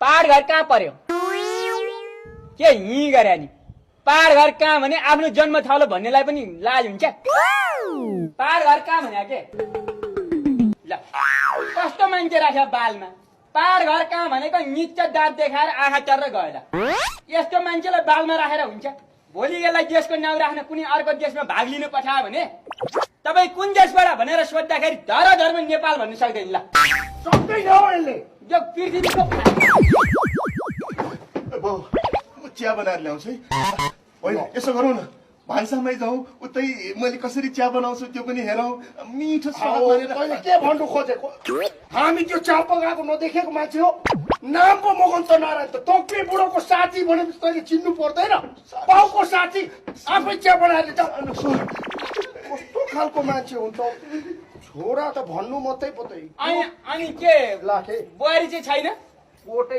पहाड घर कहाँ पर्यो के हिँ गरे नि पहाड घर कहाँ भने आफ्नो जन्म ठाउँ भन्नेलाई पनि लाज हुन्छ पहाड घर कहाँ भने के ल कस्तो मान्छे राख्यो बालमा पहाड घर कहाँ भनेको निच्च दाँत देखाएर आँखा चर्र गएला यस्तो मान्छेलाई बालमा राखेर हुन्छ भोलि यसलाई देशको नाउँ राख्न कुनै अर्को देशमा भाग लिनु पठायो भने तपाईँ कुन देशबाट भनेर सोद्धाखेरि धर्म नेपाल भन्नु सक्दैन ल सक्दैन हो यसले यो पृथ्वीको म चिया बनाएर ल्याउँछु है होइन यसो गरौँ न भान्सामै जाउँ उतै मैले कसरी चिया बनाउँछु त्यो पनि हेरौँ मिठो स्वाद मानेर तैँले के भन्नु खोजेको हामी त्यो चिया पकाएको नदेखेको मान्छे हो नाम पो मगन त नारायण त तोक्पे बुढोको साथी भनेपछि तैँले चिन्नु पर्दैन पाउको साथी आफै चिया बनाएर कस्तो खालको मान्छे हुन्छ छोरा त भन्नु मात्रै पो अनि के लाखे बुहारी चाहिँ छैन कोटै